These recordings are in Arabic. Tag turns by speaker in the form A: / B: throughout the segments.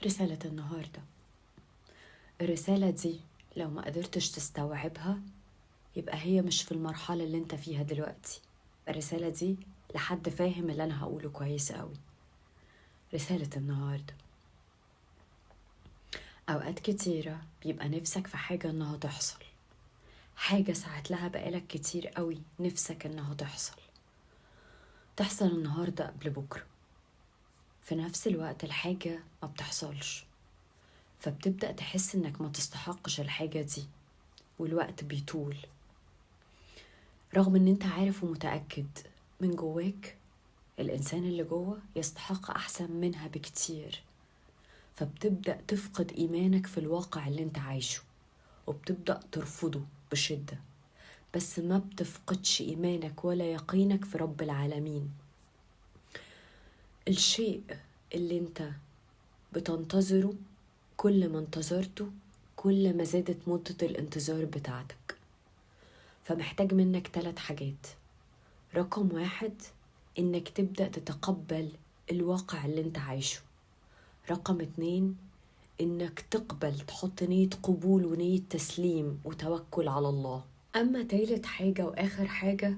A: رسالة النهاردة. الرسالة دي لو ما قدرتش تستوعبها يبقى هي مش في المرحلة اللي انت فيها دلوقتي. الرسالة دي لحد فاهم اللي انا هقوله كويس قوي. رسالة النهاردة: اوقات كتيرة بيبقى نفسك في حاجة انها تحصل، حاجة ساعت لها بقالك كتير قوي نفسك انها تحصل النهاردة قبل بكرة. في نفس الوقت الحاجة ما بتحصلش، فبتبدأ تحس انك ما تستحقش الحاجة دي والوقت بيطول، رغم ان انت عارف ومتأكد من جواك الانسان اللي جوه يستحق احسن منها بكتير. فبتبدأ تفقد ايمانك في الواقع اللي انت عايشه وبتبدأ ترفضه بشدة، بس ما بتفقدش ايمانك ولا يقينك في رب العالمين. الشيء اللي انت بتنتظره كل ما انتظرته كل ما زادت مدة الانتظار بتاعتك. فمحتاج منك 3 حاجات. رقم 1 انك تبدأ تتقبل الواقع اللي انت عايشه. رقم 2 انك تقبل، تحط نية قبول ونية تسليم وتوكل على الله. اما تالت حاجة واخر حاجة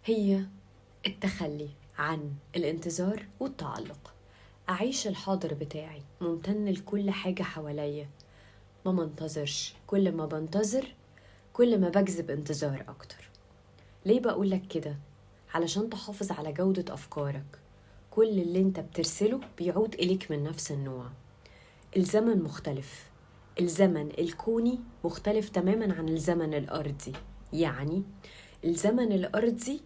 A: هي التخلي عن الانتظار والتعلق. اعيش الحاضر بتاعي، ممتن لكل حاجة حواليا، ما منتظرش. كل ما بنتظر كل ما بجذب انتظار اكتر. ليه بقولك كده؟ علشان تحافظ على جودة أفكارك. كل اللي انت بترسله بيعود إليك من نفس النوع. الزمن مختلف، الزمن الكوني مختلف تماما عن الزمن الأرضي. يعني الزمن الأرضي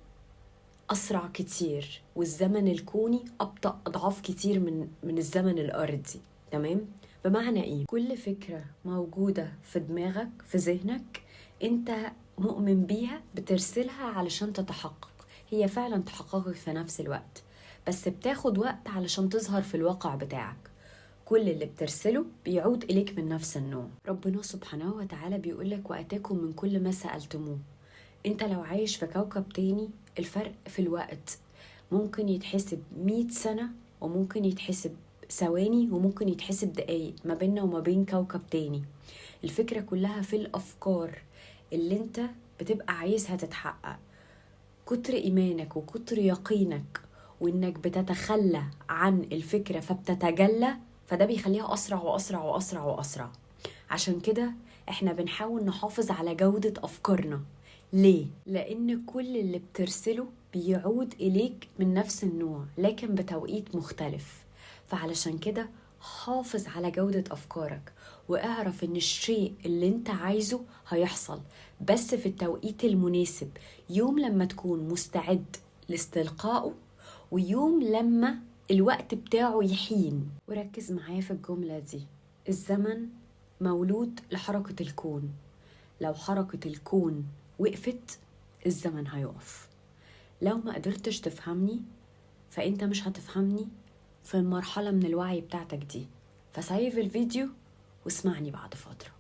A: أسرع كتير والزمن الكوني أبطأ أضعاف كتير من الزمن الأرضي. تمام؟ بمعنى إيه؟ كل فكرة موجودة في دماغك في ذهنك انت مؤمن بيها بترسلها علشان تتحقق. هي فعلا تحققك في نفس الوقت، بس بتاخد وقت علشان تظهر في الواقع بتاعك. كل اللي بترسله بيعود إليك من نفس النوع. ربنا سبحانه وتعالى بيقولك وأتاكم من كل ما سألتموه. انت لو عايش في كوكب تاني، الفرق في الوقت ممكن يتحسب 100 سنة وممكن يتحسب ثواني وممكن يتحسب دقايق ما بيننا وما بين كوكب تاني. الفكرة كلها في الأفكار اللي انت بتبقى عايزها تتحقق. كتر إيمانك وكتر يقينك وإنك بتتخلى عن الفكرة فبتتجلى، فده بيخليها أسرع وأسرع وأسرع وأسرع. عشان كده احنا بنحاول نحافظ على جودة أفكارنا. ليه؟ لأن كل اللي بترسله بيعود إليك من نفس النوع لكن بتوقيت مختلف. فعلشان كده حافظ على جودة أفكارك واعرف إن الشيء اللي انت عايزه هيحصل، بس في التوقيت المناسب. يوم لما تكون مستعد لاستلقائه ويوم لما الوقت بتاعه يحين. وركز معايا في الجملة دي: الزمن مولود لحركة الكون. لو حركة الكون وقفت الزمن هيقف. لو ما قدرتش تفهمني فانت مش هتفهمني في المرحلة من الوعي بتاعتك دي. فسايف الفيديو واسمعني بعد فترة.